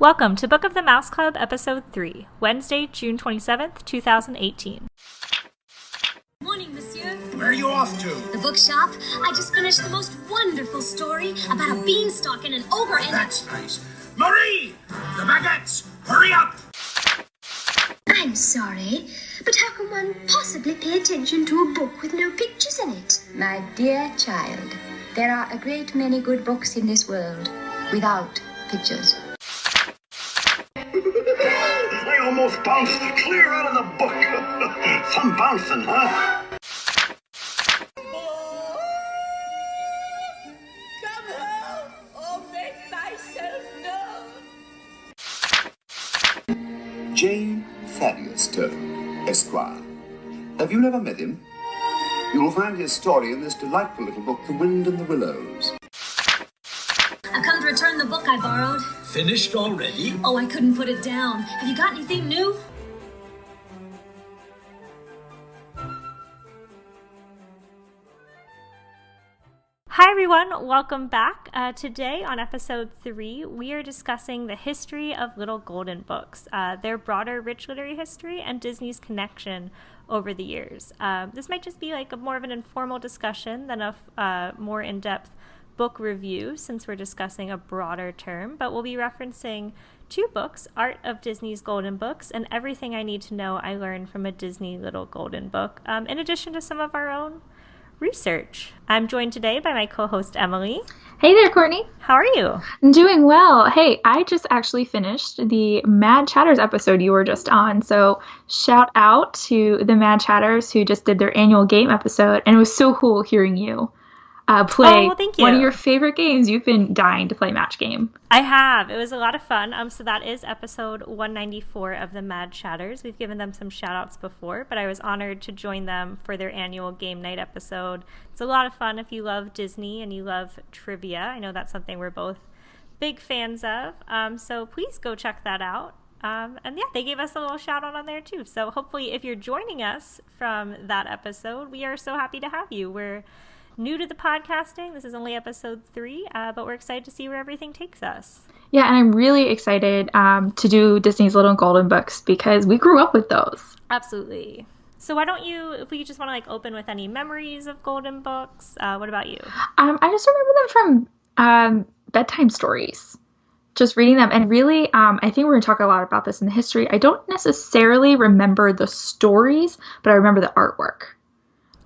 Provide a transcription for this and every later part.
Welcome to Book of the Mouse Club, Episode 3, Wednesday, June 27th, 2018. Morning, monsieur. Where are you off to? The bookshop. I just finished the most wonderful story about a beanstalk and an ogre and... That's nice. Marie! The baguettes! Hurry up! I'm sorry, but how can one possibly pay attention to a book with no pictures in it? My dear child, there are a great many good books in this world without pictures. I almost bounced clear out of the book. Some bouncing, huh? Come home or make myself known. Jane Thaddeus Turtle, Esquire. Have you never met him? You will find his story in this delightful little book, The Wind and the Willows. I've come to return the book I borrowed. Finished already? Oh, I couldn't put it down. Have you got anything new? Hi everyone, welcome back. Today on episode 3, we are discussing the history of Little Golden Books, their broader rich literary history, and Disney's connection over the years. This might just be like more of an informal discussion than a more in-depth book review, since we're discussing a broader term, but we'll be referencing 2 books, Art of Disney's Golden Books and Everything I Need to Know I Learned from a Disney Little Golden Book, in addition to some of our own research. I'm joined today by my co-host Emily. Hey there, Courtney. How are you? I'm doing well. Hey, I just actually finished the Mad Chatters episode you were just on, so shout out to the Mad Chatters who just did their annual game episode, and it was so cool hearing you play one of your favorite games. You've been dying to play Match Game. I have. It was a lot of fun. So that is episode 194 of the Mad Chatters. We've given them some shout outs before, but I was honored to join them for their annual game night episode. It's a lot of fun if you love Disney and you love trivia. I know that's something we're both big fans of. So please go check that out. And yeah, they gave us a little shout out on there too. So hopefully if you're joining us from that episode, we are so happy to have you. We're new to the podcasting. This is only episode 3, but we're excited to see where everything takes us. Yeah, and I'm really excited to do Disney's Little Golden Books because we grew up with those. Absolutely. So why don't you, if we just want to like open with any memories of Golden Books, what about you? I just remember them from bedtime stories. Just reading them. And really, I think we're going to talk a lot about this in the history. I don't necessarily remember the stories, but I remember the artwork.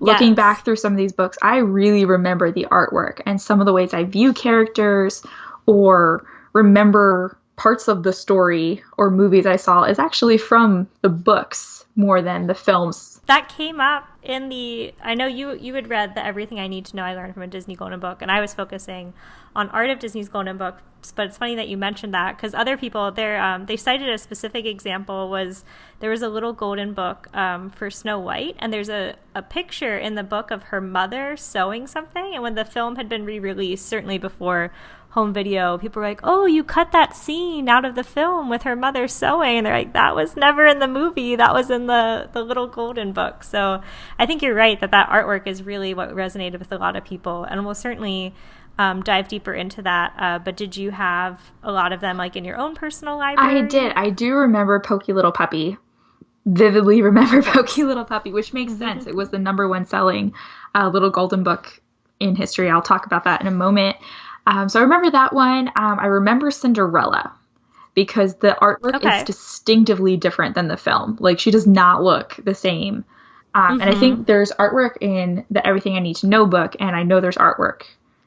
Looking back through some of these books, I really remember the artwork and some of the ways I view characters or remember parts of the story or movies I saw is actually from the books more than the films. That came up in I know you had read the Everything I Need to Know I Learned from a Disney Golden Book, and I was focusing on Art of Disney's Golden Books, but it's funny that you mentioned that because other people, they cited a specific example there was a little golden book for Snow White, and there's a picture in the book of her mother sewing something, and when the film had been re-released, certainly before home video, people were like, oh, you cut that scene out of the film with her mother sewing, and they're like, that was never in the movie, that was in the little golden book. So I think you're right that artwork is really what resonated with a lot of people, and we'll certainly dive deeper into that. But did you have a lot of them like in your own personal library? I did. I do remember Pokey Little Puppy. Vividly remember Pokey Little Puppy, which makes sense. It was the #1 selling little golden book in history. I'll talk about that in a moment. So I remember that one. I remember Cinderella because the artwork is distinctively different than the film. Like, she does not look the same. And I think there's artwork in the Everything I Need to Know book, and I know there's artwork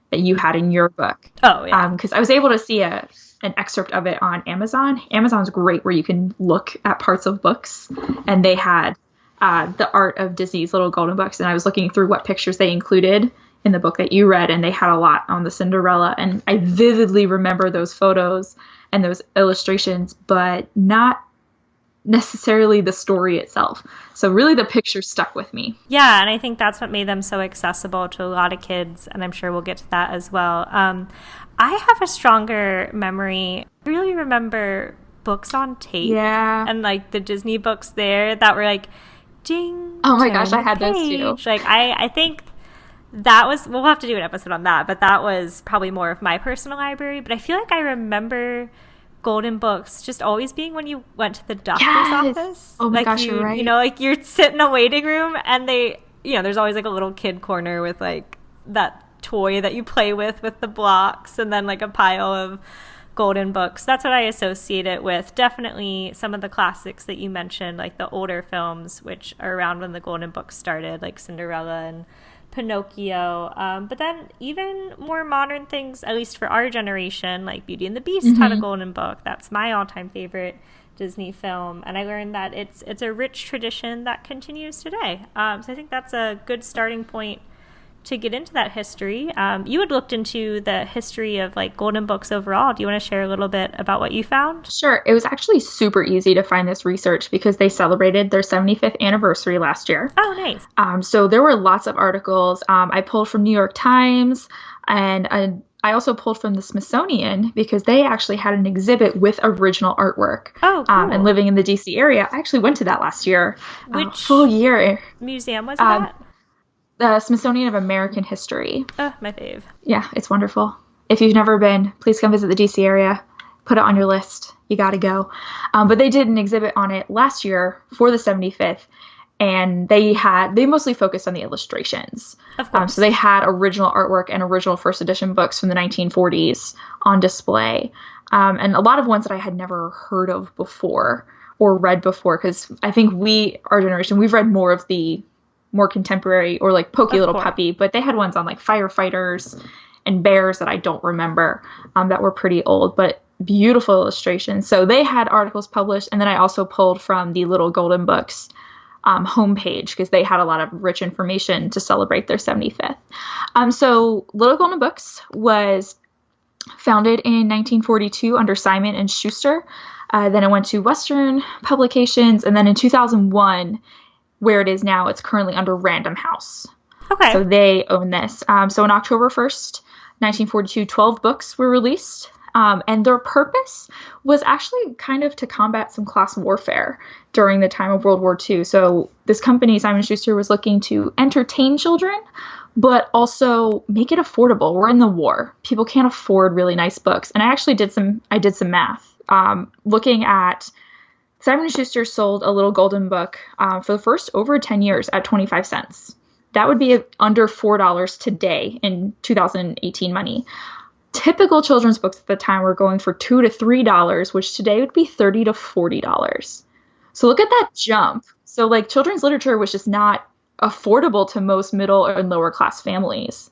that you had in your book. Oh, yeah. Because I was able to see an excerpt of it on Amazon. Amazon's great where you can look at parts of books, and they had the Art of Disney's Little Golden Books, and I was looking through what pictures they included in the book that you read, and they had a lot on the Cinderella, and I vividly remember those photos and those illustrations, but not necessarily the story itself. So really the picture stuck with me. Yeah, and I think that's what made them so accessible to a lot of kids, and I'm sure we'll get to that as well. I have a stronger memory. I really remember books on tape. Yeah. And like the Disney books there that were like ding. Oh my gosh, I had those too. Like I think that was, we'll have to do an episode on that, but that was probably more of my personal library. But I feel like I remember golden books just always being when you went to the doctor's Yes. office. Oh my like gosh, you, you're right. You know, like you're sitting in a waiting room and they, you know, there's always like a little kid corner with like that toy that you play with the blocks, and then like a pile of golden books. That's what I associate it with. Definitely some of the classics that you mentioned, like the older films, which are around when the golden books started, like Cinderella and Pinocchio. But then even more modern things, at least for our generation, like Beauty and the Beast had a golden book. That's my all-time favorite Disney film, and I learned that it's a rich tradition that continues today. So I think that's a good starting point to get into that history. You had looked into the history of like golden books overall. Do you want to share a little bit about what you found? Sure. It was actually super easy to find this research because they celebrated their 75th anniversary last year. Oh, nice. So there were lots of articles. I pulled from New York Times, and I also pulled from the Smithsonian because they actually had an exhibit with original artwork. Oh, cool. And living in the DC area, I actually went to that last year. Which full year. museum was that? The Smithsonian of American History. Oh, my fave. Yeah, it's wonderful. If you've never been, please come visit the DC area. Put it on your list. You got to go. But they did an exhibit on it last year for the 75th, and they mostly focused on the illustrations. Of course. So they had original artwork and original first edition books from the 1940s on display, and a lot of ones that I had never heard of before or read before, because I think our generation, we've read more of the more contemporary or like Pokey Little Puppy, but they had ones on like firefighters and bears that I don't remember that were pretty old, but beautiful illustrations. So they had articles published, and then I also pulled from the Little Golden Books homepage because they had a lot of rich information to celebrate their 75th. So Little Golden Books was founded in 1942 under Simon and Schuster. Then it went to Western Publications, and then in 2001, where it is now, it's currently under Random House. Okay. So they own this. So on October 1st, 1942, 12 books were released. And their purpose was actually kind of to combat some class warfare during the time of World War II. So this company, Simon & Schuster, was looking to entertain children, but also make it affordable. We're in the war. People can't afford really nice books. And I actually did some math. Looking at Simon & Schuster sold a Little Golden Book for the first over 10 years at 25 cents. That would be under $4 today in 2018 money. Typical children's books at the time were going for $2 to $3, which today would be $30 to $40. So look at that jump. So like children's literature was just not affordable to most middle and lower class families.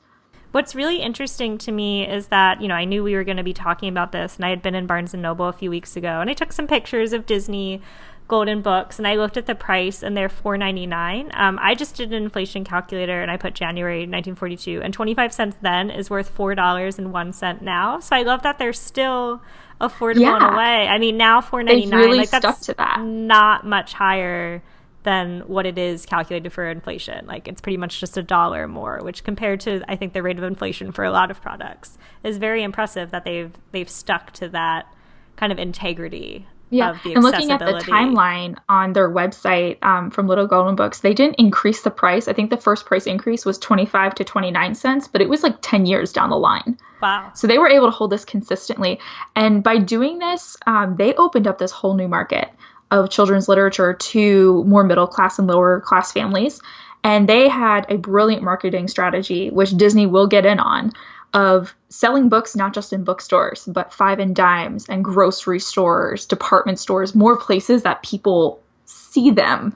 What's really interesting to me is that, you know, I knew we were going to be talking about this, and I had been in Barnes & Noble a few weeks ago, and I took some pictures of Disney golden books, and I looked at the price, and they're $4.99. I just did an inflation calculator, and I put January 1942, and 25 cents then is worth $4.01 now. So I love that they're still affordable in a way. I mean, now $4.99, really like that's stuck to that. Not much higher than what it is calculated for inflation. Like it's pretty much just $1 more, which compared to I think the rate of inflation for a lot of products is very impressive that they've stuck to that kind of integrity. Yeah, of the and looking at the accessibility. timeline on their website from Little Golden Books, they didn't increase the price. I think the first price increase was 25 to 29 cents, but it was like 10 years down the line. Wow. So they were able to hold this consistently. And by doing this, they opened up this whole new market of children's literature to more middle class and lower class families. And they had a brilliant marketing strategy, which Disney will get in on, of selling books not just in bookstores, but five and dimes and grocery stores, department stores, more places that people see them.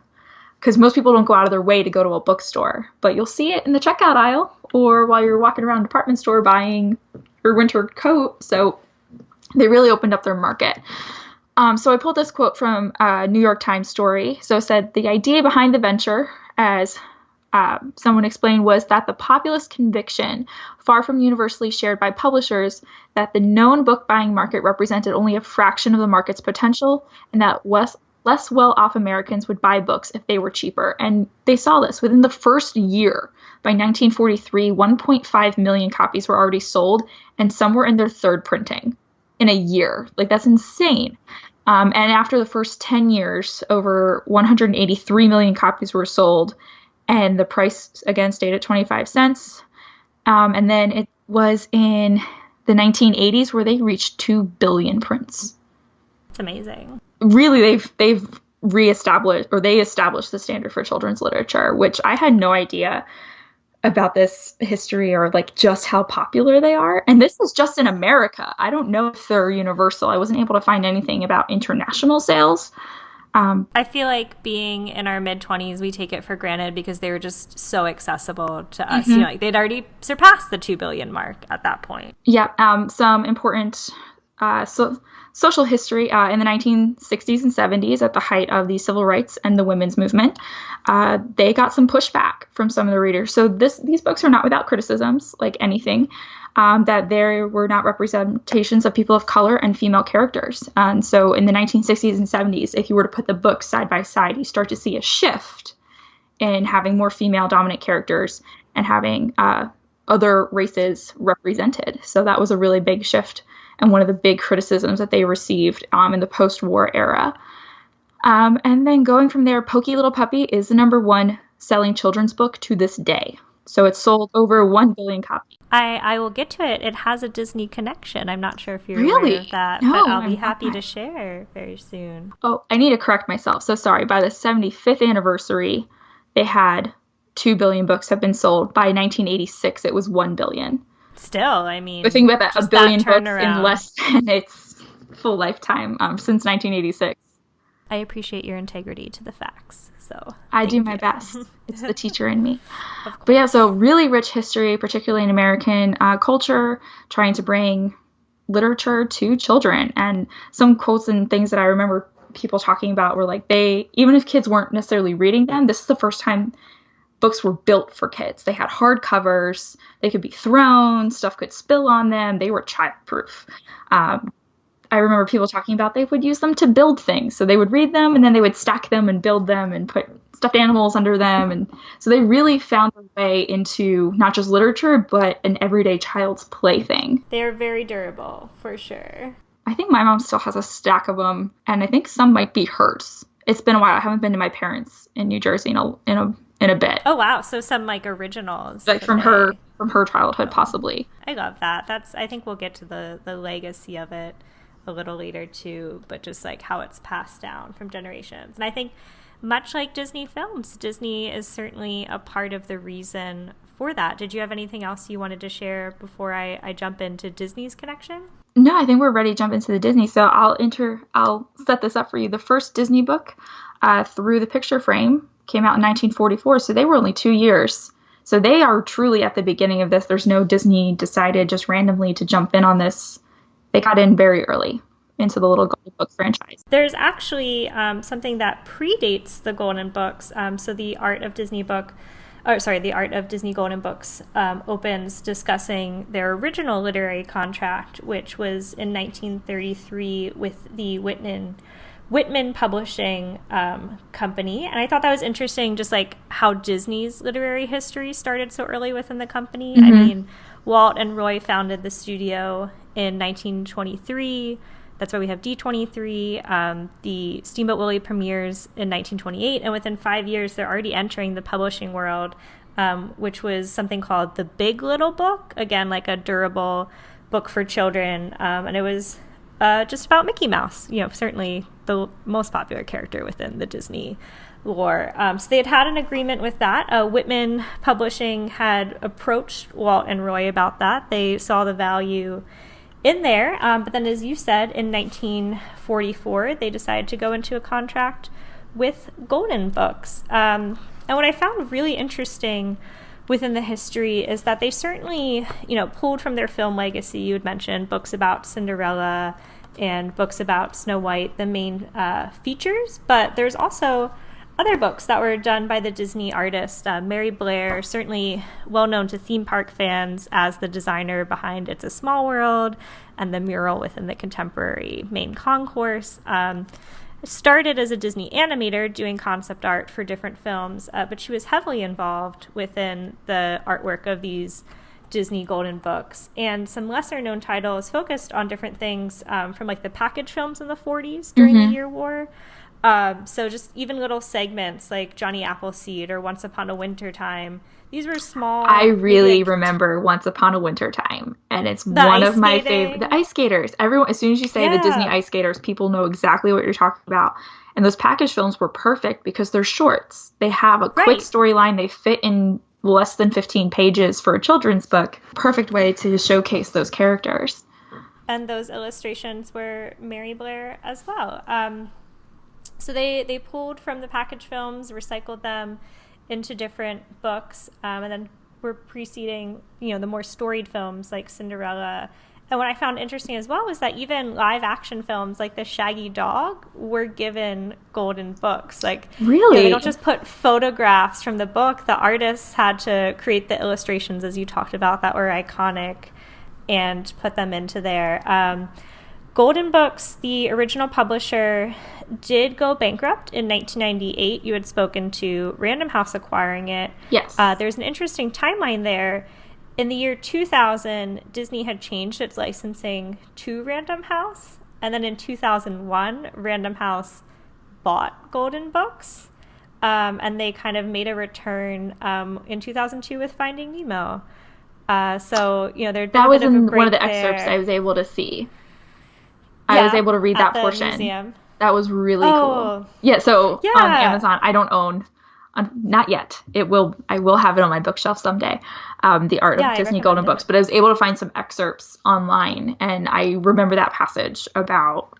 Because most people don't go out of their way to go to a bookstore, but you'll see it in the checkout aisle or while you're walking around a department store buying your winter coat. So they really opened up their market. So I pulled this quote from a New York Times story. So it said, the idea behind the venture, as someone explained, was that the populist conviction, far from universally shared by publishers, that the known book buying market represented only a fraction of the market's potential, and that less well-off Americans would buy books if they were cheaper. And they saw this within the first year. By 1943, 1.5 million copies were already sold, and some were in their third printing in a year. Like, that's insane. And after the first 10 years, over 183 million copies were sold, and the price again stayed at 25 cents. And then it was in the 1980s where they reached 2 billion prints. It's amazing. Really, they've reestablished, or they established the standard for children's literature, which I had no idea about this history, or like just how popular they are. And this is just in America. I don't know if they're universal. I wasn't able to find anything about international sales. I feel like being in our mid-20s, we take it for granted because they were just so accessible to us. You know, like they'd already surpassed the 2 billion mark at that point. Yeah, some important social history in the 1960s and 70s, at the height of the civil rights and the women's movement. They got some pushback from some of the readers. So these books are not without criticisms, like anything, that there were not representations of people of color and female characters. And so in the 1960s and 70s, if you were to put the books side by side, you start to see a shift in having more female dominant characters and having other races represented. So that was a really big shift, and one of the big criticisms that they received in the post-war era. And then going from there, Pokey Little Puppy is the #1 selling children's book to this day. So it's sold over 1 billion copies. I will get to it. It has a Disney connection. I'm not sure if you're Really? aware of that, No, but I'll be I'm happy not. to share very soon. Oh, I need to correct myself. So sorry. By the 75th anniversary, they had 2 billion books have been sold. By 1986, it was 1 billion. Still, I mean, But think about that, a just billion that books in turnaround. less than its full lifetime, since 1986. I appreciate your integrity to the facts. So I do thank my you. best. It's the teacher in me. But yeah, so really rich history, particularly in American culture, trying to bring literature to children. And some quotes and things that I remember people talking about were like, even if kids weren't necessarily reading them, this is the first time books were built for kids. They had hard covers, they could be thrown, stuff could spill on them, they were childproof. I remember people talking about they would use them to build things. So they would read them and then they would stack them and build them and put stuffed animals under them. And so they really found their way into not just literature, but an everyday child's plaything. They're very durable, for sure. I think my mom still has a stack of them, and I think some might be hers. It's been a while. I haven't been to my parents in New Jersey in a bit. Oh wow! So some like originals, Like from her childhood, possibly. I love that. I think we'll get to the legacy of it a little later too, but just like how it's passed down from generations. And I think much like Disney films, Disney is certainly a part of the reason for that. Did you have anything else you wanted to share before I jump into Disney's connection? No, I think we're ready to jump into the Disney. So I'll set this up for you. The first Disney book, Through the Picture Frame, came out in 1944. So they were only 2 years. So they are truly at the beginning of this. There's no Disney decided just randomly to jump in on this. They got in very early into the Little Golden Book franchise. There's actually something that predates the Golden Books. So the Art of Disney Golden Books opens discussing their original literary contract, which was in 1933 with the Whitman Publishing Company. And I thought that was interesting, just like how Disney's literary history started so early within the company. I mean, Walt and Roy founded the studio in 1923. That's why we have D23. The Steamboat Willie premieres in 1928, and within 5 years, they're already entering the publishing world, which was something called the Big Little Book. Again, like a durable book for children, and it was just about Mickey Mouse. You know, certainly the most popular character within the Disney lore. So they had an agreement with that. Whitman Publishing had approached Walt and Roy about that. They saw the value in there, but then, as you said, in 1944, they decided to go into a contract with Golden Books. And what I found really interesting within the history is that they certainly, pulled from their film legacy. You had mentioned books about Cinderella and books about Snow White, the main features, but there's also other books that were done by the Disney artist, Mary Blair, certainly well known to theme park fans as the designer behind It's a Small World and the mural within the contemporary main concourse. Started as a Disney animator doing concept art for different films, but she was heavily involved within the artwork of these Disney Golden Books, and some lesser known titles focused on different things from like the package films in the 40s during the Year War. So just even little segments like Johnny Appleseed or Once Upon a Winter Time. These were small. I really remember Once Upon a Winter Time, and it's one of my favorite. The ice skaters. Everyone, as soon as you say the Disney ice skaters, people know exactly what you're talking about. And those package films were perfect because they're shorts. They have a quick storyline. They fit in less than 15 pages for a children's book. Perfect way to showcase those characters. And those illustrations were Mary Blair as well. So they pulled from the package films, recycled them into different books, and then were preceding, the more storied films like Cinderella. And what I found interesting as well was that even live action films like The Shaggy Dog were given golden books. Like, really? They don't just put photographs from the book. The artists had to create the illustrations, as you talked about, that were iconic and put them into there. Golden Books, the original publisher, did go bankrupt in 1998. You had spoken to Random House acquiring it. Yes. There's an interesting timeline there. In the year 2000, Disney had changed its licensing to Random House. And then in 2001, Random House bought Golden Books. And they kind of made a return in 2002 with Finding Nemo. So, there'd been that a was bit of a in break one of the there. excerpts I was able to see. I was able to read that portion. Museum. That was really cool. Yeah, so on Amazon, I don't own, not yet. I will have it on my bookshelf someday. The Art of Disney Golden Books, but I was able to find some excerpts online, and I remember that passage about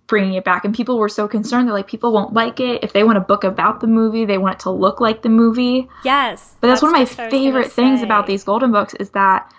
bringing it back, and people were so concerned. They're like, people won't like it. If they want a book about the movie, they want it to look like the movie. Yes. But that's one of my favorite things about these Golden Books is that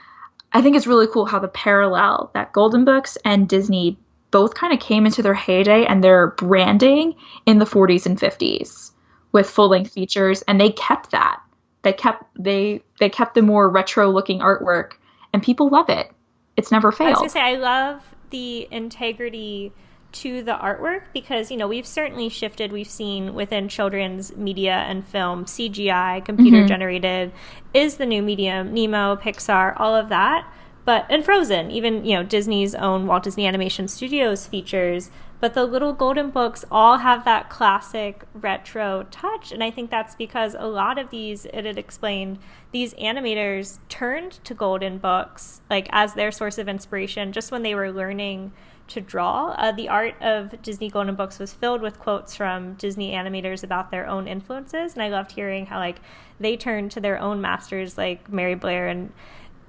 I think it's really cool how the parallel that Golden Books and Disney both kind of came into their heyday and their branding in the 40s and 50s with full-length features, and they kept that. They kept the more retro-looking artwork, and people love it. It's never failed. I was going to say, I love the integrity to the artwork because, we've certainly shifted. We've seen within children's media and film, CGI, computer-generated, is the new medium, Nemo, Pixar, all of that. And Frozen, even, Disney's own Walt Disney Animation Studios features. But the little Golden Books all have that classic retro touch. And I think that's because a lot of these, it had explained, these animators turned to Golden Books like as their source of inspiration just when they were learning to draw. The art of Disney Golden Books was filled with quotes from Disney animators about their own influences. And I loved hearing how they turned to their own masters like Mary Blair and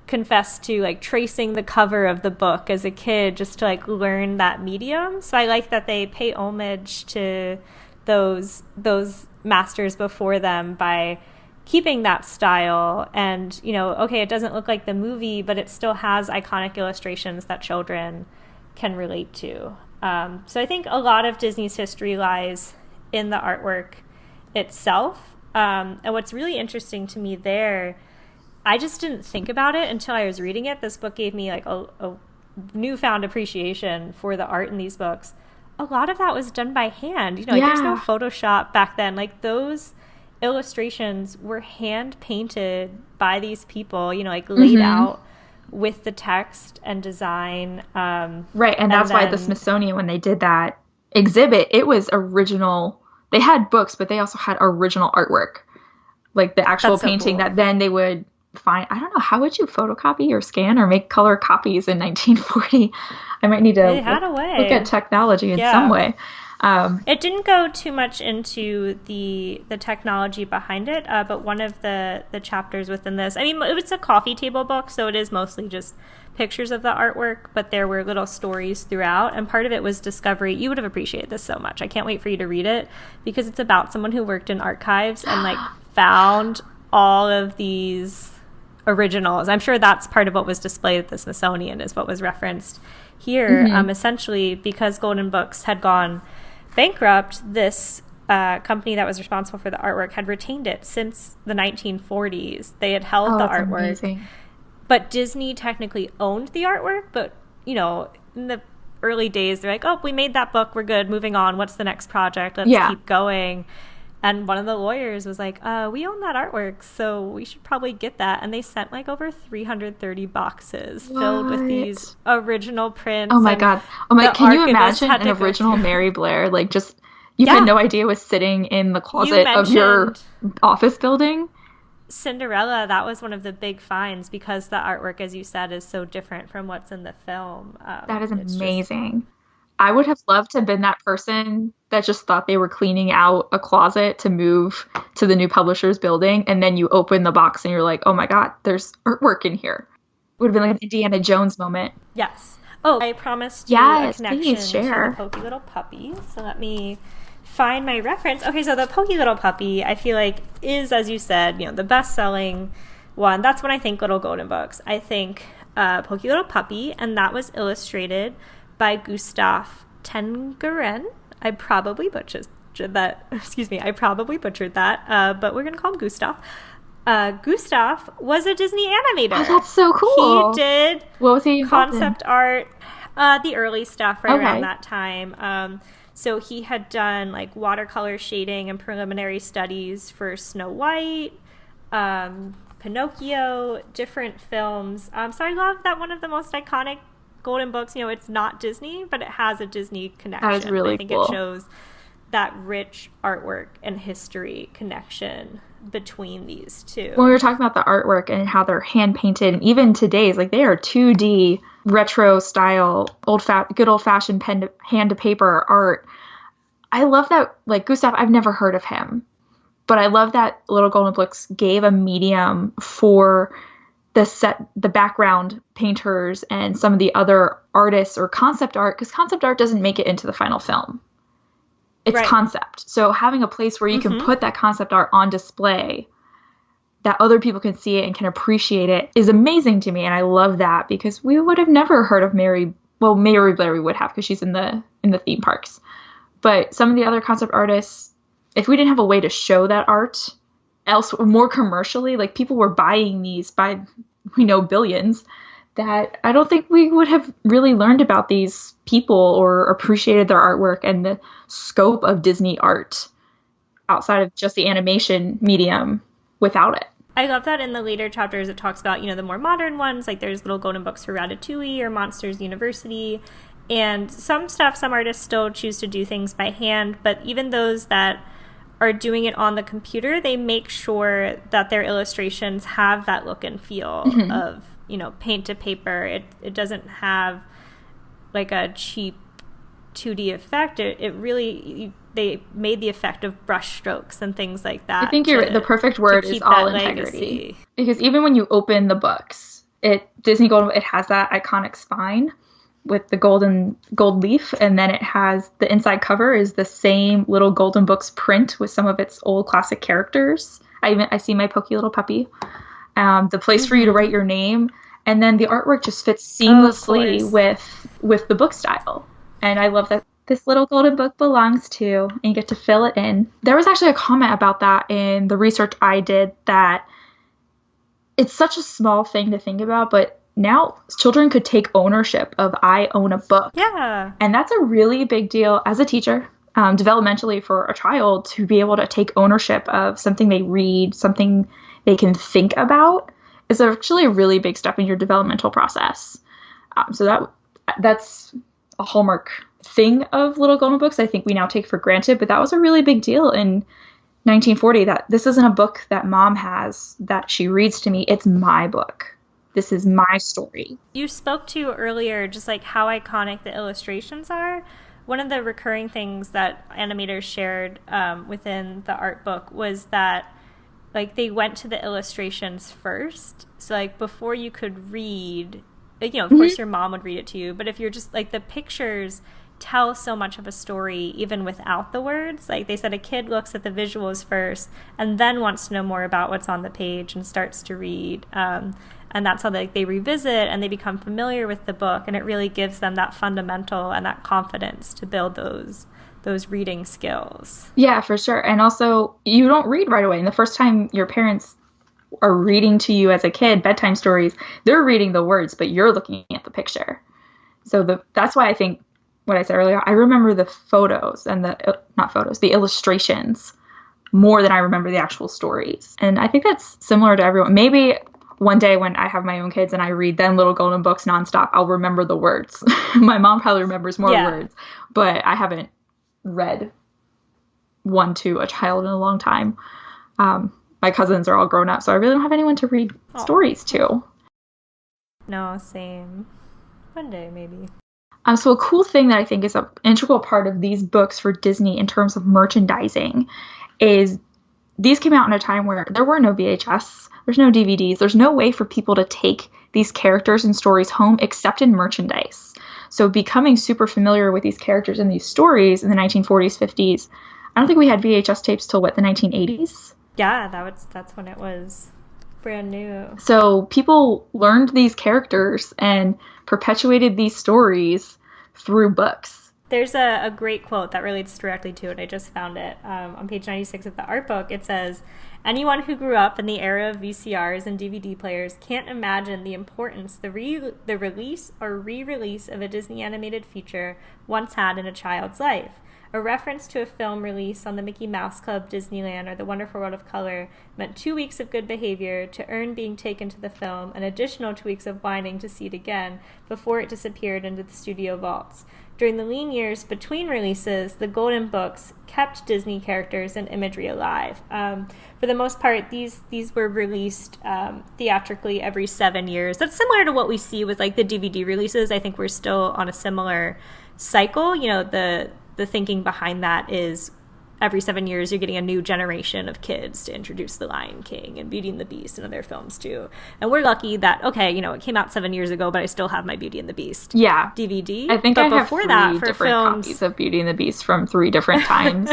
confessed to tracing the cover of the book as a kid just to learn that medium. So I like that they pay homage to those masters before them by keeping that style and okay, it doesn't look like the movie, but it still has iconic illustrations that children can relate to. So I think a lot of Disney's history lies in the artwork itself. And what's really interesting to me there, I just didn't think about it until I was reading it. This book gave me a newfound appreciation for the art in these books. A lot of that was done by hand. There's no Photoshop back then. Those illustrations were hand painted by these people, laid out with the text and design. Right, and that's why the Smithsonian, when they did that exhibit, it was original. They had books, but they also had original artwork. The actual painting that then they would find. I don't know, how would you photocopy or scan or make color copies in 1940? I might need to look at technology in some way. It didn't go too much into the technology behind it, but one of the chapters within this, it's a coffee table book, so it is mostly just pictures of the artwork, but there were little stories throughout, and part of it was discovery. You would have appreciated this so much. I can't wait for you to read it because it's about someone who worked in archives and found all of these originals. I'm sure that's part of what was displayed at the Smithsonian is what was referenced here. Essentially, because Golden Books had gone bankrupt, this company that was responsible for the artwork had retained it since the 1940s. They had held the artwork. Amazing. But Disney technically owned the artwork, but, in the early days, they're like, oh, we made that book, we're good, moving on, what's the next project, let's keep going. And one of the lawyers was like, we own that artwork, so we should probably get that. And they sent like over 330 boxes filled with these original prints. Oh my God. Oh my, can you imagine an original Mary Blair? Like just, you had no idea was sitting in the closet of your office building? Cinderella, that was one of the big finds because the artwork, as you said, is so different from what's in the film. That is amazing. I would have loved to have been that person that just thought they were cleaning out a closet to move to the new publisher's building, and then you open the box and you're like, oh my God, there's artwork in here. It would have been like an Indiana Jones moment. Yes. Oh, I promised you a connection to the Pokey Little Puppy, so let me find my reference. Okay, so the Pokey Little Puppy, I feel like, is, as you said, the best-selling one. That's when I think Little Golden Books. I think Pokey Little Puppy, and that was illustrated by Gustav Tengeren. I probably butchered that. Excuse me, I probably butchered that, but we're going to call him Gustav. Gustav was a Disney animator. Oh, that's so cool. He did what was he concept art, the early stuff around that time. So he had done like watercolor shading and preliminary studies for Snow White, Pinocchio, different films. So I love that one of the most iconic Golden Books, it's not Disney, but it has a Disney connection. That is really I think cool. It shows that rich artwork and history connection between these two. When we were talking about the artwork and how they're hand painted, and even today's, like they are 2D retro style, good old fashioned hand to paper art. I love that. Like Gustav, I've never heard of him, but I love that Little Golden Books gave a medium for the background painters and some of the other artists or concept art, because concept art doesn't make it into the final film. It's concept. So having a place where you can put that concept art on display that other people can see it and can appreciate it is amazing to me. And I love that because we would have never heard of Mary Blair we would have because she's in the theme parks. But some of the other concept artists, if we didn't have a way to show that art more commercially, like people were buying these by, billions, that I don't think we would have really learned about these people or appreciated their artwork and the scope of Disney art outside of just the animation medium without it. I love that in the later chapters it talks about, the more modern ones, like there's Little Golden Books for Ratatouille or Monsters University. And some artists still choose to do things by hand, but even those that are doing it on the computer, they make sure that their illustrations have that look and feel of, paint to paper. It doesn't have like a cheap 2D effect. It really, they made the effect of brush strokes and things like that. I think the perfect word is all integrity. Legacy. Because even when you open the books, Disney Golden, it has that iconic spine with the gold leaf, and then it has the inside cover is the same Little Golden Books print with some of its old classic characters. I see my Pokey Little Puppy, the place for you to write your name, and then the artwork just fits seamlessly with the book style. And I love that this little golden book belongs to, and you get to fill it in. There was actually a comment about that in the research I did, that it's such a small thing to think about, but now children could take ownership of, I own a book. Yeah. And that's a really big deal as a teacher, developmentally for a child to be able to take ownership of something they read, something they can think about is actually a really big step in your developmental process. So that's a hallmark thing of Little Golden Books I think we now take for granted, but that was a really big deal in 1940, that this isn't a book that mom has that she reads to me. It's my book. This is my story. You spoke to earlier just like how iconic the illustrations are. One of the recurring things that animators shared within the art book was that like they went to the illustrations first. So like before you could read, of course your mom would read it to you, but if you're just like the pictures tell so much of a story even without the words. Like they said, a kid looks at the visuals first and then wants to know more about what's on the page and starts to read. And that's how they revisit and they become familiar with the book, and it really gives them that fundamental and that confidence to build those reading skills. Yeah, for sure. And also, you don't read right away. And the first time your parents are reading to you as a kid bedtime stories, they're reading the words, but you're looking at the picture. So that's why I think what I said earlier, I remember the photos and the illustrations more than I remember the actual stories. And I think that's similar to everyone. Maybe one day when I have my own kids and I read them Little Golden Books nonstop, I'll remember the words. My mom probably remembers more words, but I haven't read one to a child in a long time. My cousins are all grown up, so I really don't have anyone to read stories to. No, same. One day, maybe. So a cool thing that I think is an integral part of these books for Disney in terms of merchandising is these came out in a time where there were no VHS, there's no DVDs, there's no way for people to take these characters and stories home except in merchandise. So becoming super familiar with these characters and these stories in the 1940s, 50s, I don't think we had VHS tapes till, the 1980s? Yeah, that's when it was brand new. So people learned these characters and perpetuated these stories through books. There's a great quote that relates directly to it. I just found it. On page 96 of the art book, it says, "Anyone who grew up in the era of VCRs and DVD players can't imagine the importance the release or re-release of a Disney animated feature once had in a child's life. A reference to a film release on the Mickey Mouse Club, Disneyland, or The Wonderful World of Color meant 2 weeks of good behavior to earn being taken to the film, an additional 2 weeks of whining to see it again before it disappeared into the studio vaults. During the lean years between releases, the Golden Books kept Disney characters and imagery alive. For the most part, these were released theatrically every 7 years. That's similar to what we see with like the DVD releases. I think we're still on a similar cycle. You know, the thinking behind that is every 7 years you're getting a new generation of kids to introduce The Lion King and Beauty and the Beast and other films too. And we're lucky that, okay, you know, it came out 7 years ago, but I still have my Beauty and the Beast DVD. I think but I have before 3 that, for different films, copies of Beauty and the Beast from 3 different times.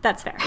That's fair.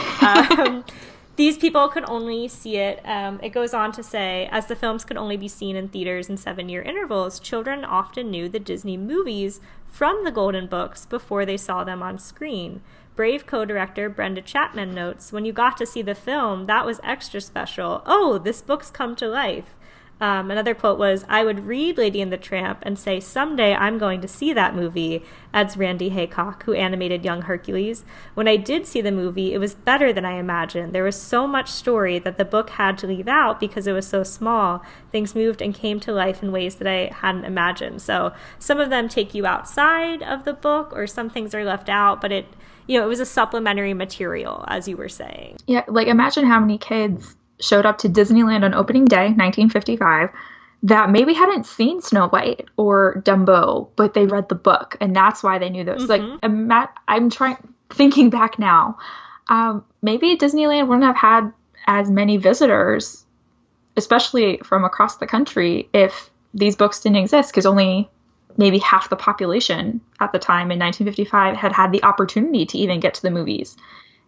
These people could only see it. It goes on to say, as the films could only be seen in theaters in 7-year intervals, children often knew the Disney movies from the Golden Books before they saw them on screen. Brave co-director Brenda Chapman notes, when you got to see the film, that was extra special. Oh, this book's come to life. Another quote was, I would read Lady and the Tramp and say, someday I'm going to see that movie, adds Randy Haycock, who animated Young Hercules. When I did see the movie, it was better than I imagined. There was so much story that the book had to leave out because it was so small. Things moved and came to life in ways that I hadn't imagined. So some of them take you outside of the book, or some things are left out, but it was a supplementary material, as you were saying. Yeah, like imagine how many kids showed up to Disneyland on opening day, 1955, that maybe hadn't seen Snow White or Dumbo, but they read the book, and that's why they knew those. Mm-hmm. Like, I'm thinking back now, maybe Disneyland wouldn't have had as many visitors, especially from across the country, if these books didn't exist, because only maybe half the population at the time in 1955 had the opportunity to even get to the movies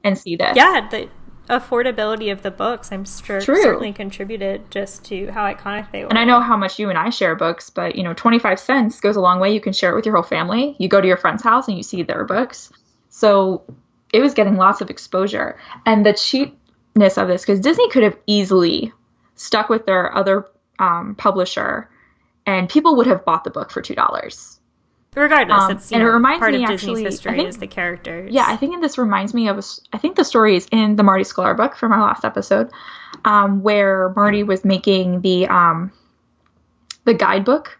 and see this. Yeah, the affordability of the books, I'm sure, certainly contributed just to how iconic they were. And I know how much you and I share books, but 25 cents goes a long way. You can share it with your whole family. You go to your friend's house and you see their books. So it was getting lots of exposure. And the cheapness of this, because Disney could have easily stuck with their other publisher, and people would have bought the book for $2. Regardless, it's and it reminds part me of actually, Disney's history is the characters. Yeah, I think this reminds me of I think the story is in the Marty Sklar book from our last episode, where Marty was making the guidebook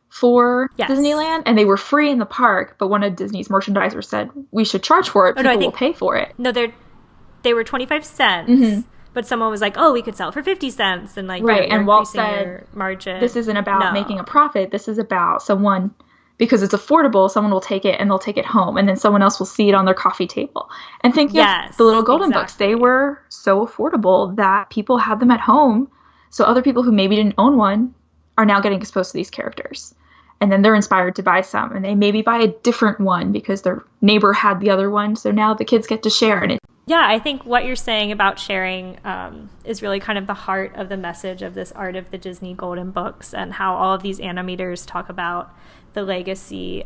for Disneyland, and they were free in the park, but one of Disney's merchandisers said we should charge for it. People will pay for it. No, they were 25 cents. Mm-hmm. But someone was like, "Oh, we could sell it for 50 cents," and right. And Walt said, "Margin. This isn't about making a profit. This is about someone." Because it's affordable, someone will take it and they'll take it home, and then someone else will see it on their coffee table. And think of the little Golden Books. They were so affordable that people had them at home. So other people who maybe didn't own one are now getting exposed to these characters. And then they're inspired to buy some. And they maybe buy a different one because their neighbor had the other one. So now the kids get to share. And yeah, I think what you're saying about sharing is really kind of the heart of the message of this Art of the Disney Golden Books, and how all of these animators talk about the legacy.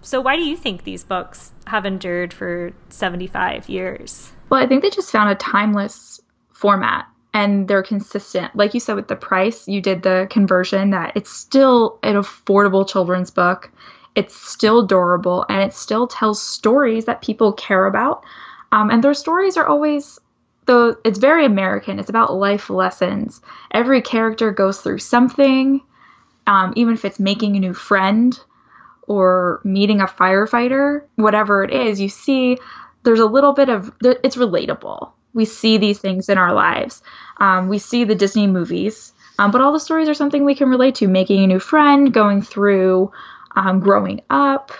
So why do you think these books have endured for 75 years? Well, I think they just found a timeless format, and they're consistent. Like you said with the price, you did the conversion that it's still an affordable children's book. It's still durable, and it still tells stories that people care about. And their stories are always though it's very American. It's about life lessons. Every character goes through something, even if it's making a new friend or meeting a firefighter, whatever it is, you see there's a little bit of, it's relatable. We see these things in our lives. We see the Disney movies, but all the stories are something we can relate to. Making a new friend, going through growing up,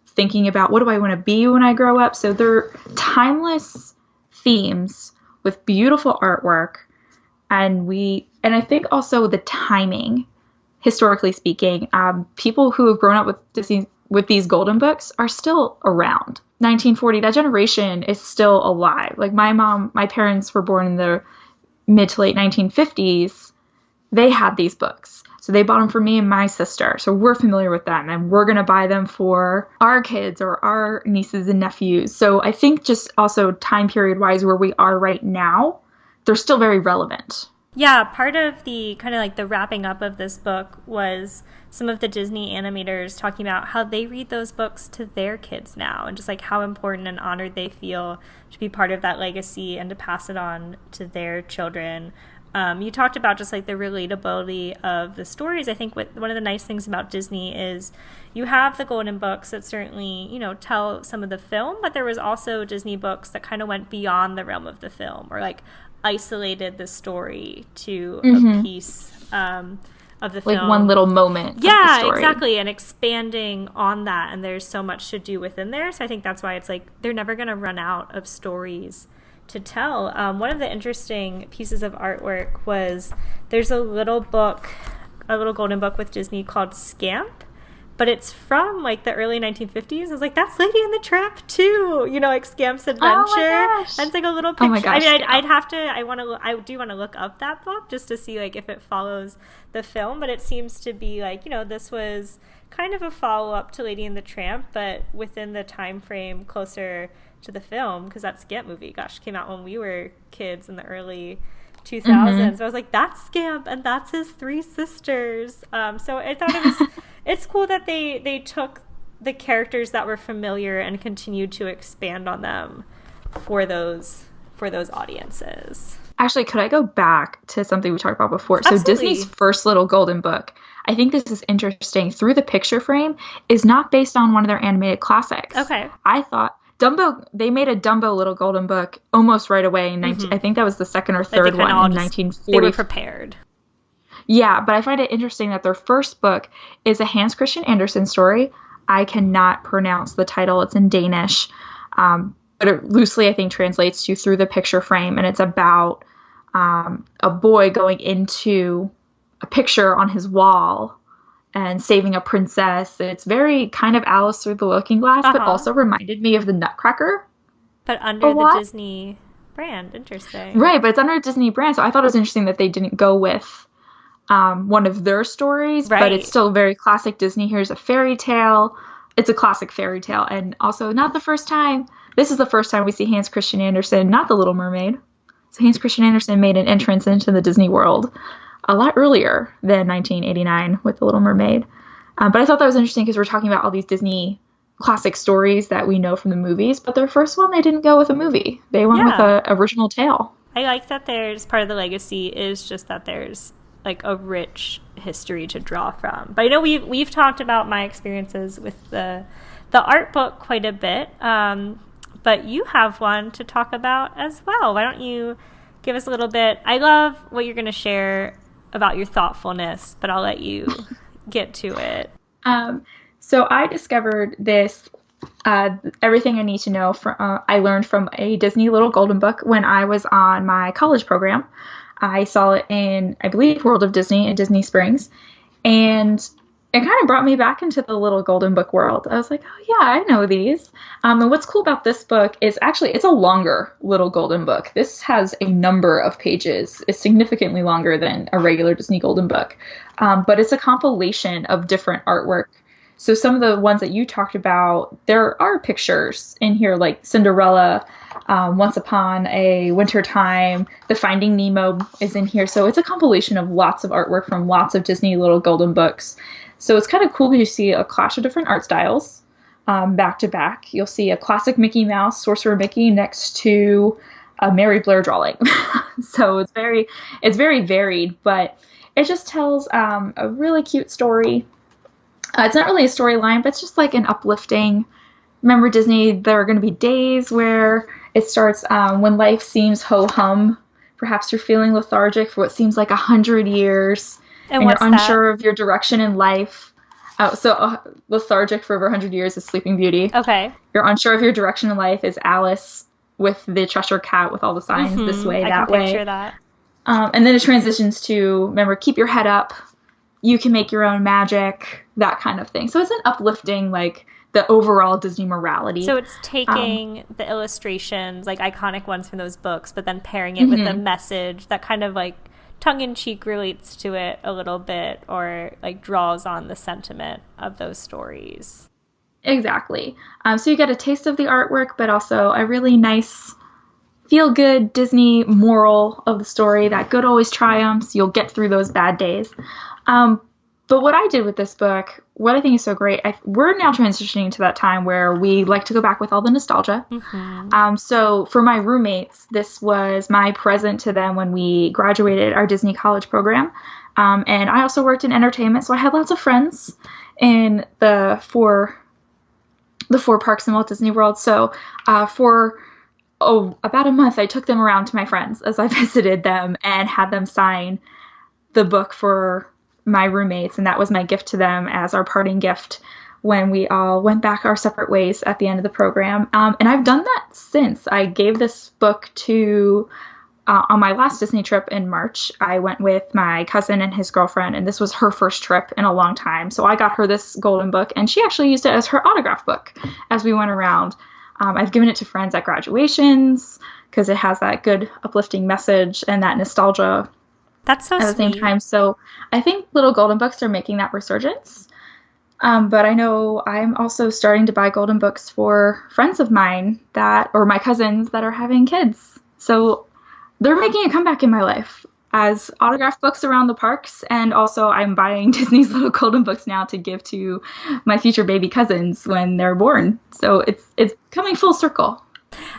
thinking about what do I want to be when I grow up. So they're timeless themes with beautiful artwork. And I think also the timing, historically speaking, people who have grown up with Disney, with these golden books are still around. 1940, that generation is still alive. Like my parents were born in the mid to late 1950s. They had these books. So they bought them for me and my sister. So we're familiar with them, and we're going to buy them for our kids or our nieces and nephews. So I think just also time period wise where we are right now, they're still very relevant. Yeah, part of the kind of like the wrapping up of this book was some of the Disney animators talking about how they read those books to their kids now, and just like how important and honored they feel to be part of that legacy and to pass it on to their children. You talked about just like the relatability of the stories. I think one of the nice things about Disney is you have the golden books that certainly, tell some of the film, but there was also Disney books that kind of went beyond the realm of the film, or like isolated the story to a piece of the film. Like one little moment. Yeah, of the story. Exactly. And expanding on that. And there's so much to do within there. So I think that's why it's like they're never going to run out of stories to tell. One of the interesting pieces of artwork was there's a little golden book with Disney called Scamp, but it's from like the early 1950s. I was like, that's Lady and the Tramp too, like Scamp's Adventure. Oh my gosh. And it's like a little picture. Oh my gosh. I mean, I do want to look up that book just to see like if it follows the film, but it seems to be like, this was kind of a follow-up to Lady and the Tramp, but within the time frame closer to the film, because that Scamp movie, came out when we were kids in the early 2000s. So I was like, that's Scamp, and that's his three sisters. So I thought it's cool that they took the characters that were familiar and continued to expand on them for those audiences. Actually, could I go back to something we talked about before? Absolutely. So Disney's first little golden book, I think this is interesting, Through the Picture Frame, is not based on one of their animated classics. Okay. I thought Dumbo, they made a Dumbo little golden book almost right away in I think that was the second or third one in 1940. They were prepared. Yeah, but I find it interesting that their first book is a Hans Christian Andersen story. I cannot pronounce the title. It's in Danish. But it loosely, I think, translates to Through the Picture Frame. And it's about a boy going into a picture on his wall and saving a princess. It's very kind of Alice Through the Looking Glass, but also reminded me of the Nutcracker. But under the Disney brand. Interesting. Right, but it's under a Disney brand. So I thought it was interesting that they didn't go with one of their stories, but it's still very classic Disney. Here's a fairy tale. It's a classic fairy tale. And also not the first time. This is the first time we see Hans Christian Andersen, not The Little Mermaid. So Hans Christian Andersen made an entrance into the Disney world a lot earlier than 1989 with The Little Mermaid. But I thought that was interesting because we're talking about all these Disney classic stories that we know from the movies, but their first one, they didn't go with a movie. They went with an original tale. I like that there's part of the legacy is just that there's like a rich history to draw from. But I know we've talked about my experiences with the art book quite a bit, but you have one to talk about as well. Why don't you give us a little bit? I love what you're going to share about your thoughtfulness, but I'll let you get to it. So I discovered this, everything I need to know I learned from a Disney Little Golden Book when I was on my college program. I saw it in, I believe, World of Disney in Disney Springs, and it kind of brought me back into the Little Golden Book world. I was like, oh yeah, I know these. And what's cool about this book is actually it's a longer Little Golden Book. This has a number of pages. It's significantly longer than a regular Disney Golden Book. But it's a compilation of different artwork. So some of the ones that you talked about, there are pictures in here like Cinderella, Once Upon a Winter Time, the Finding Nemo is in here. So it's a compilation of lots of artwork from lots of Disney Little Golden Books. So it's kind of cool to see a clash of different art styles back to back. You'll see a classic Mickey Mouse, Sorcerer Mickey, next to a Mary Blair drawing. So it's very varied, but it just tells a really cute story. It's not really a storyline, but it's just like an uplifting. Remember Disney, there are going to be days where it starts when life seems ho-hum. Perhaps you're feeling lethargic for what seems like 100 years, and you're unsure of your direction in life. Lethargic for over 100 years is Sleeping Beauty. Okay. You're unsure of your direction in life is Alice with the Cheshire Cat with all the signs this way, that way. I can picture that. And then it transitions to, remember, keep your head up. You can make your own magic, that kind of thing. So it's an uplifting, like, the overall Disney morality. So it's taking the illustrations, like iconic ones from those books, but then pairing it with a message that kind of like tongue-in-cheek relates to it a little bit, or like draws on the sentiment of those stories. Exactly. So you get a taste of the artwork, but also a really nice, feel-good Disney moral of the story, that good always triumphs. You'll get through those bad days. But what I did with this book, what I think is so great, we're now transitioning to that time where we like to go back with all the nostalgia. So for my roommates, this was my present to them when we graduated our Disney college program. And I also worked in entertainment, so I had lots of friends in the four parks in Walt Disney World. So for about a month, I took them around to my friends as I visited them and had them sign the book for my roommates, and that was my gift to them as our parting gift when we all went back our separate ways at the end of the program. And I've done that since. I gave this book to, on my last Disney trip in March, I went with my cousin and his girlfriend, and this was her first trip in a long time. So I got her this golden book, and she actually used it as her autograph book as we went around. I've given it to friends at graduations because it has that good uplifting message and that nostalgia. That's so at the same time. So I think little golden books are making that resurgence. But I know I'm also starting to buy golden books for friends of mine or my cousins that are having kids. So they're making a comeback in my life as autograph books around the parks. And also I'm buying Disney's little golden books now to give to my future baby cousins when they're born. So it's coming full circle.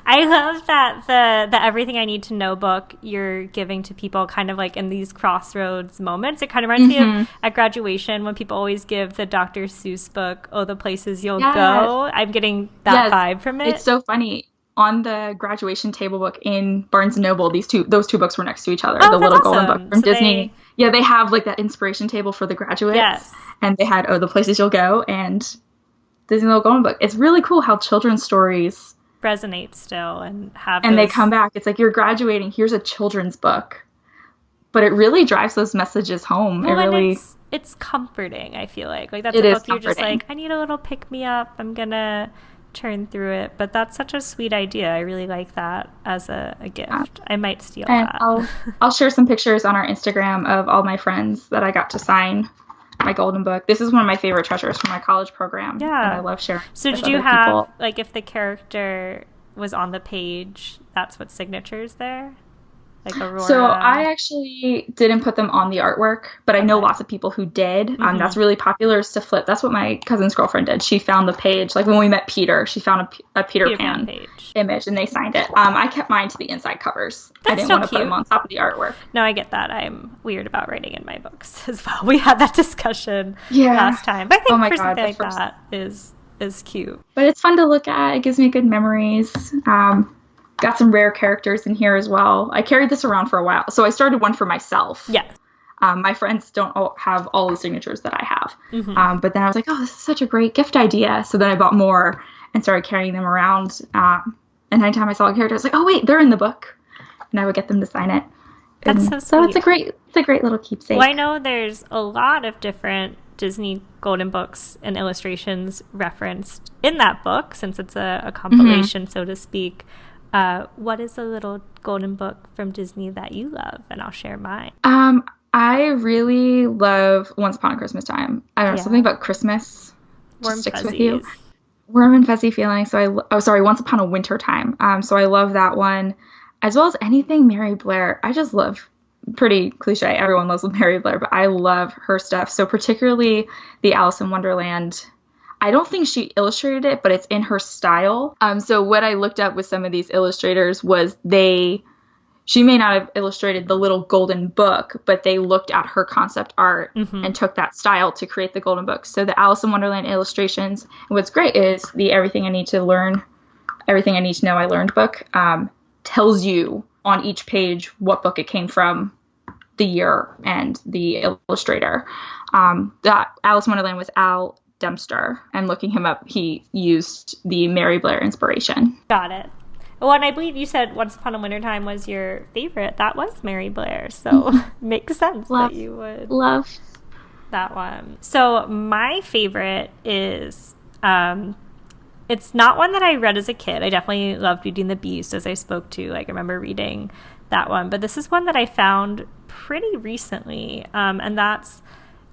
I love that the Everything I Need to Know book you're giving to people kind of like in these crossroads moments. It kind of reminds me of at graduation when people always give the Dr. Seuss book, Oh, the Places You'll Go. I'm getting that vibe from it. It's so funny. On the graduation table book in Barnes & Noble, those two books were next to each other. The little golden book from Disney. They have like that inspiration table for the graduates. Yes. And they had Oh, the Places You'll Go and Disney Little Golden Book. It's really cool how children's stories resonate still and they come back. It's like you're graduating, here's a children's book, but it really drives those messages home. It's comforting. I feel like that's a book you're just like, I need a little pick me up, I'm gonna turn through it. But that's such a sweet idea. I really like that as a gift. I might steal that. I'll share some pictures on our Instagram of all my friends that I got to sign my golden book. This is one of my favorite treasures from my college program. Yeah. And I love sharing. So did you have people. Like if the character was on the page, that's what signatures there? Like Aurora? So I actually didn't put them on the artwork, but I know lots of people who did. That's really popular is to flip. That's what my cousin's girlfriend did. She found the page. Like when we met Peter, she found a Peter Pan image and they signed it. I kept mine to the inside covers. I didn't want to put them on top of the artwork. No, I get that. I'm weird about writing in my books as well. We had that discussion last time. But I think for something like that is cute. But it's fun to look at. It gives me good memories. Got some rare characters in here as well. I carried this around for a while. So I started one for myself. Yeah. My friends don't have all the signatures that I have. But then I was like, oh, this is such a great gift idea. So then I bought more and started carrying them around. And anytime I saw a character, I was like, oh, wait, they're in the book. And I would get them to sign it. That's so sweet. So it's a great little keepsake. Well, I know there's a lot of different Disney golden books and illustrations referenced in that book, since it's a compilation, so to speak. What is a little golden book from Disney that you love? And I'll share mine. I really love Once Upon a Christmas Time. I don't know, something about Christmas Warm sticks fuzzies. with you. Warm and fuzzy feeling. So Once Upon a Winter Time. So I love that one, as well as anything Mary Blair. I just love, pretty cliche, everyone loves Mary Blair, but I love her stuff. So particularly the Alice in Wonderland I don't think she illustrated it, but it's in her style. So what I looked up with some of these illustrators was she may not have illustrated the little golden book, but they looked at her concept art and took that style to create the golden book. So the Alice in Wonderland illustrations, and what's great is the Everything I Need to Know I Learned book tells you on each page what book it came from, the year, and the illustrator. That Alice in Wonderland was Al Dempster. I'm looking him up. He used the Mary Blair inspiration. Got it. Well, and I believe you said Once Upon a Wintertime was your favorite. That was Mary Blair, so makes sense that you would love that one. So my favorite is, it's not one that I read as a kid. I definitely loved Beauty and the Beast, as I spoke to. Like, I remember reading that one. But this is one that I found pretty recently, and that's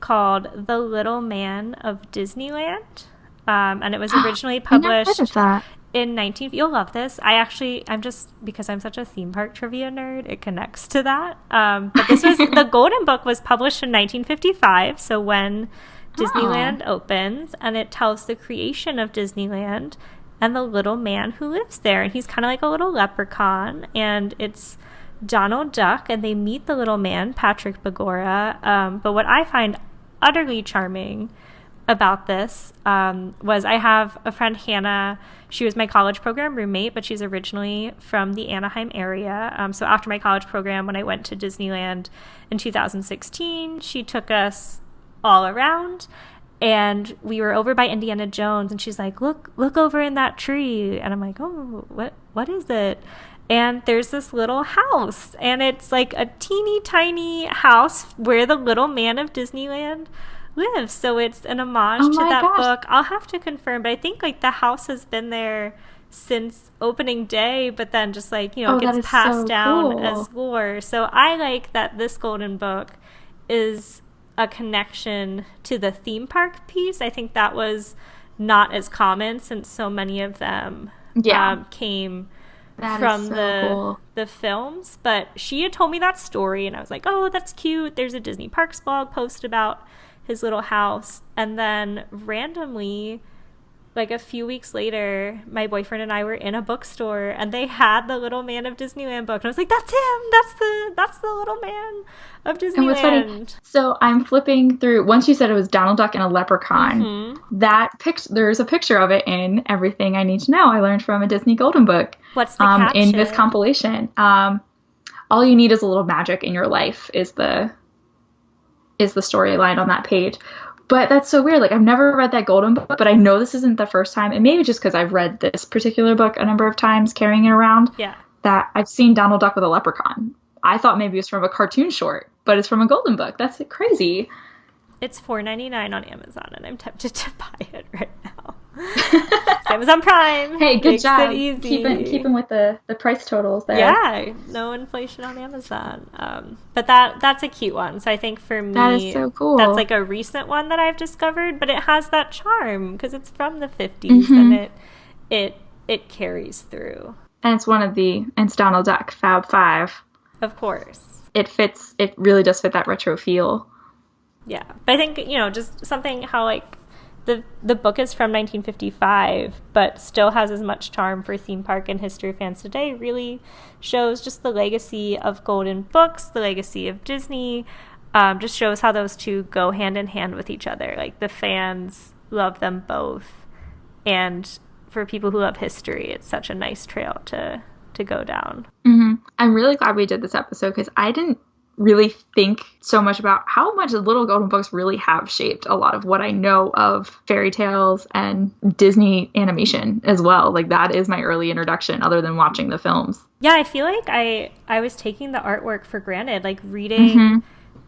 called The Little Man of Disneyland. And it was originally published in you'll love this. Because I'm such a theme park trivia nerd, it connects to that. But this was, the Golden Book was published in 1955, so when Disneyland opens, and it tells the creation of Disneyland and the little man who lives there. And he's kind of like a little leprechaun, and it's Donald Duck, and they meet the little man, Patrick Bagora. But what I find utterly charming about this was I have a friend, Hannah. She was my college program roommate, but she's originally from the Anaheim area. So after my college program, when I went to Disneyland in 2016, she took us all around, and we were over by Indiana Jones, and she's like, look over in that tree. And I'm like, oh, what is it? And there's this little house, and it's like a teeny tiny house where the little man of Disneyland lives. So it's an homage to that book. I'll have to confirm, but I think like the house has been there since opening day, but then just like, gets passed down as lore. So I like that this Golden Book is a connection to the theme park piece. I think that was not as common, since so many of them came from the films. But she had told me that story, and I was like, oh, that's cute. There's a Disney Parks blog post about his little house. And then randomly, like a few weeks later, my boyfriend and I were in a bookstore, and they had the Little Man of Disneyland book, and I was like, that's him. That's the Little Man of Disneyland. And what's funny, so I'm flipping through, once you said it was Donald Duck and a leprechaun, there's a picture of it in Everything I Need to Know I Learned from a Disney Golden Book. What's the caption? In this compilation. All you need is a little magic in your life is the storyline on that page. But that's so weird. Like, I've never read that Golden Book, but I know this isn't the first time. And maybe just because I've read this particular book a number of times, carrying it around, that I've seen Donald Duck with a leprechaun. I thought maybe it was from a cartoon short, but it's from a Golden Book. That's crazy. It's $4.99 on Amazon, and I'm tempted to buy it right now. Amazon Prime. Hey, good job. Keeping with the price totals there. Yeah, no inflation on Amazon. But that's a cute one. So I think for me, that is so cool. That's like a recent one that I've discovered, but it has that charm because it's from the 50s, and it carries through. And it's Donald Duck, Fab Five. Of course. It really does fit that retro feel. Yeah. But I think, just something how like the book is from 1955, but still has as much charm for theme park and history fans today, really shows just the legacy of Golden Books, the legacy of Disney, just shows how those two go hand in hand with each other. Like, the fans love them both. And for people who love history, it's such a nice trail to go down. Mm-hmm. I'm really glad we did this episode because I didn't really think so much about how much the little Golden Books really have shaped a lot of what I know of fairy tales and Disney animation as well. Like, that is my early introduction other than watching the films. Yeah, I feel like I was taking the artwork for granted, like reading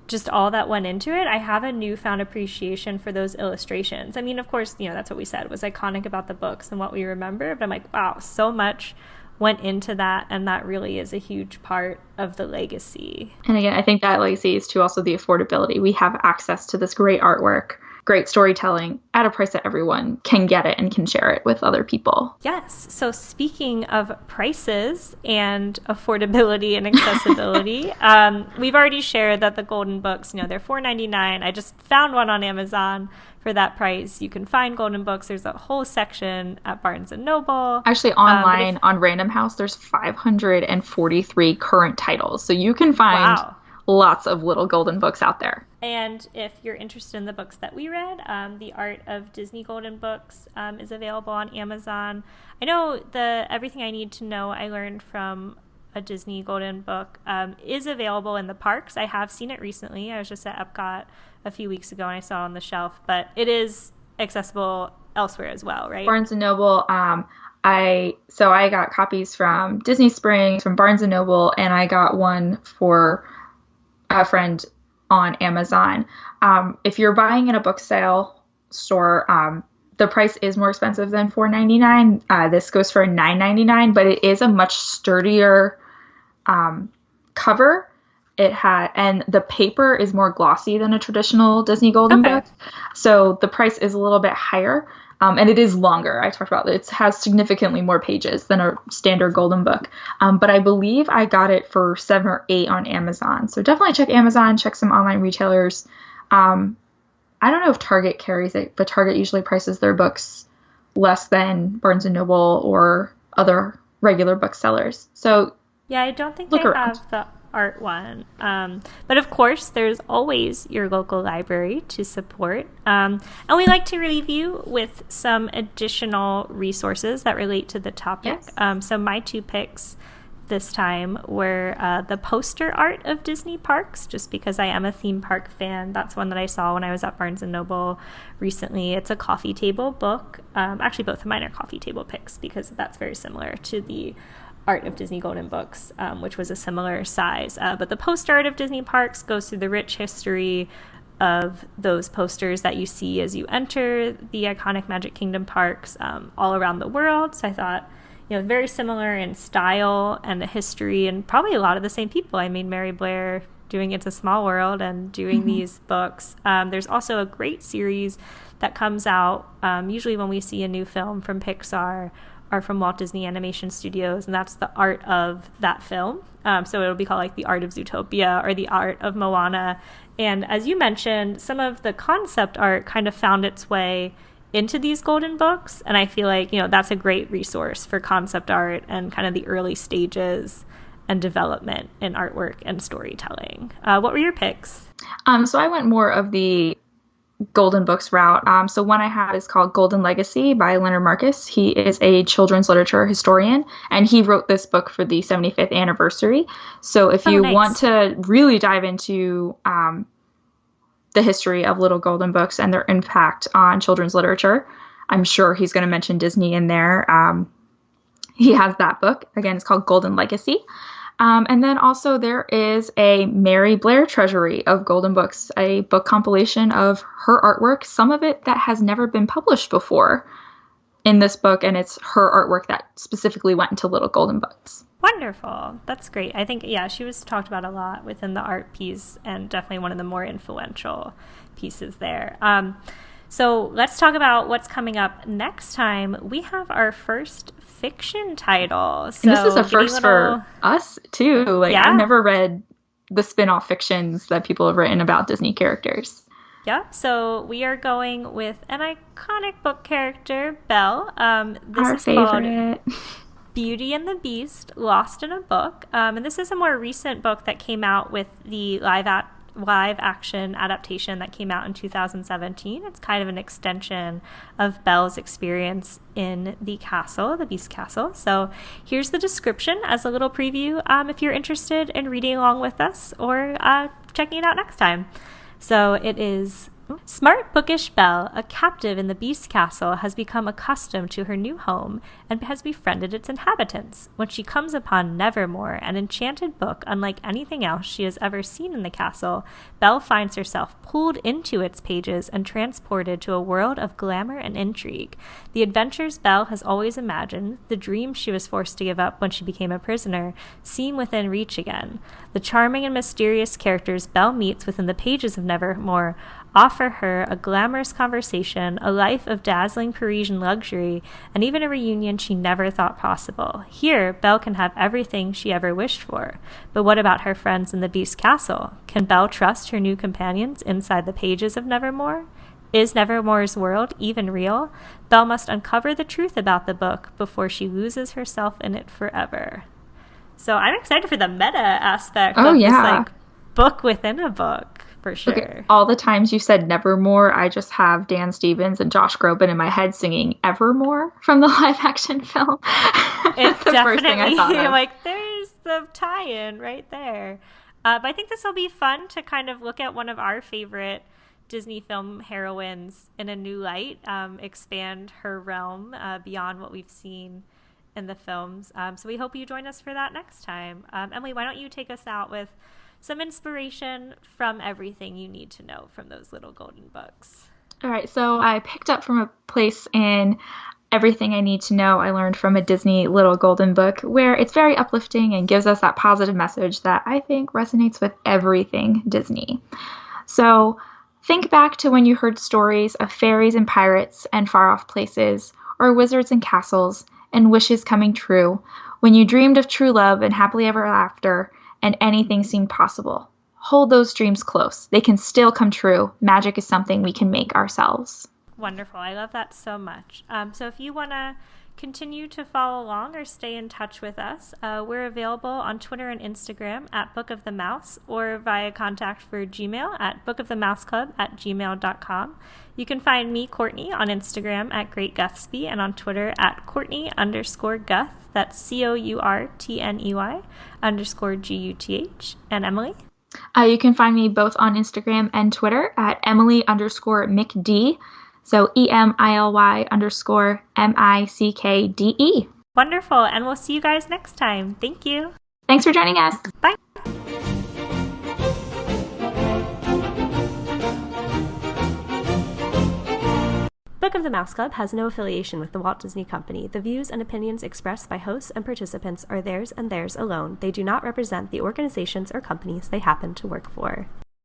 just all that went into it. I have a newfound appreciation for those illustrations. I mean, of course, that's what we said was iconic about the books and what we remember, but I'm like, wow, so much went into that, and that really is a huge part of the legacy. And again, I think that legacy is to also the affordability. We have access to this great artwork great storytelling at a price that everyone can get it and can share it with other people. Yes. So speaking of prices and affordability and accessibility, we've already shared that the Golden Books, they're $4.99. I just found one on Amazon for that price. You can find Golden Books. There's a whole section at Barnes & Noble. Actually, online on Random House, there's 543 current titles. So you can find lots of little Golden Books out there. And if you're interested in the books that we read, The Art of Disney Golden Books is available on Amazon. I know the Everything I Need to Know I Learned from a Disney Golden Book is available in the parks. I have seen it recently. I was just at Epcot a few weeks ago and I saw it on the shelf, but it is accessible elsewhere as well, right? Barnes & Noble, I got copies from Disney Springs, from Barnes & Noble, and I got one for a friend on Amazon. If you're buying in a book sale store, the price is more expensive than $4.99. This goes for $9.99, but it is a much sturdier cover. And the paper is more glossy than a traditional Disney Golden Book. So the price is a little bit higher. And it is longer. I talked about it has significantly more pages than a standard Golden Book. But I believe I got it for $7 or $8 on Amazon. So definitely check Amazon, check some online retailers. I don't know if Target carries it, but Target usually prices their books less than Barnes & Noble or other regular booksellers. So yeah, I don't think they have the art one. But of course, there's always your local library to support. And we like to leave you with some additional resources that relate to the topic. Yes. So my two picks this time were the poster art of Disney parks, just because I am a theme park fan. That's one that I saw when I was at Barnes & Noble recently. It's a coffee table book. Actually, both of mine are coffee table picks because that's very similar to the Art of Disney Golden Books, which was a similar size. But the poster art of Disney parks goes through the rich history of those posters that you see as you enter the iconic Magic Kingdom parks all around the world. So I thought, very similar in style and the history, and probably a lot of the same people. I mean, Mary Blair doing It's a Small World and doing these books. There's also a great series that comes out usually when we see a new film from Pixar or from Walt Disney Animation Studios, and that's the art of that film. So it'll be called like the Art of Zootopia or the Art of Moana. And as you mentioned, some of the concept art kind of found its way into these Golden Books, and I feel like that's a great resource for concept art and kind of the early stages and development in artwork and storytelling. What were your picks? So I went more of the Golden Books route. So one I have is called Golden Legacy by Leonard Marcus. He is a children's literature historian, and he wrote this book for the 75th anniversary. So if you want to really dive into the history of little Golden Books and their impact on children's literature, I'm sure he's going to mention Disney in there. He has that book. Again, it's called Golden Legacy. And then also there is a Mary Blair treasury of Golden Books, a book compilation of her artwork, some of it that has never been published before in this book, and it's her artwork that specifically went into little Golden Books. Wonderful. That's great. I think, she was talked about a lot within the art piece and definitely one of the more influential pieces there. So let's talk about what's coming up next time. We have our first fiction title. So and this is a first for us, too. I've never read the spin-off fictions that people have written about Disney characters. Yeah, so we are going with an iconic book character, Belle. This is favorite. Called Beauty and the Beast, Lost in a Book. And this is a more recent book that came out with the live action adaptation that came out in 2017. It's kind of an extension of Belle's experience in the castle, the Beast Castle. So here's the description as a little preview if you're interested in reading along with us or checking it out next time. So it is: smart, bookish Belle, a captive in the Beast Castle, has become accustomed to her new home and has befriended its inhabitants. When she comes upon Nevermore, an enchanted book unlike anything else she has ever seen in the castle, Belle finds herself pulled into its pages and transported to a world of glamour and intrigue. The adventures Belle has always imagined, the dreams she was forced to give up when she became a prisoner, seem within reach again. The charming and mysterious characters Belle meets within the pages of Nevermore offer her a glamorous conversation, a life of dazzling Parisian luxury, and even a reunion she never thought possible. Here, Belle can have everything she ever wished for. But what about her friends in the Beast Castle? Can Belle trust her new companions inside the pages of Nevermore? Is Nevermore's world even real? Belle must uncover the truth about the book before she loses herself in it forever. So I'm excited for the meta aspect of this like book within a book, for sure. Okay, all the times you said Nevermore, I just have Dan Stevens and Josh Groban in my head singing Evermore from the live action film. It's the definitely first thing I thought of. Like, there's the tie-in right there. But I think this will be fun to kind of look at one of our favorite Disney film heroines in a new light, expand her realm beyond what we've seen in the films. So we hope you join us for that next time. Emily, why don't you take us out with some inspiration from everything you need to know from those little golden books? All right, so I picked up from a place in Everything I Need to Know I learned from a Disney Little Golden Book, where it's very uplifting and gives us that positive message that I think resonates with everything Disney. So think back to when you heard stories of fairies and pirates and far-off places, or wizards and castles, and wishes coming true, when you dreamed of true love and happily ever after, and anything seemed possible. Hold those dreams close. They can still come true. Magic is something we can make ourselves. Wonderful. I love that so much. So if you want to continue to follow along or stay in touch with us, we're available on Twitter and Instagram at Book of the Mouse, or via contact for Gmail at bookofthemouseclub@gmail.com. You can find me, Courtney, on Instagram at Great Guthsby, and on Twitter at Courtney_Guth. That's COURTNEY_GUTH. And Emily? You can find me both on Instagram and Twitter at Emily_McD. So EMILY_MICKDE. Wonderful. And we'll see you guys next time. Thank you. Thanks for joining us. Bye. Book of the Mouse Club has no affiliation with the Walt Disney Company. The views and opinions expressed by hosts and participants are theirs and theirs alone. They do not represent the organizations or companies they happen to work for.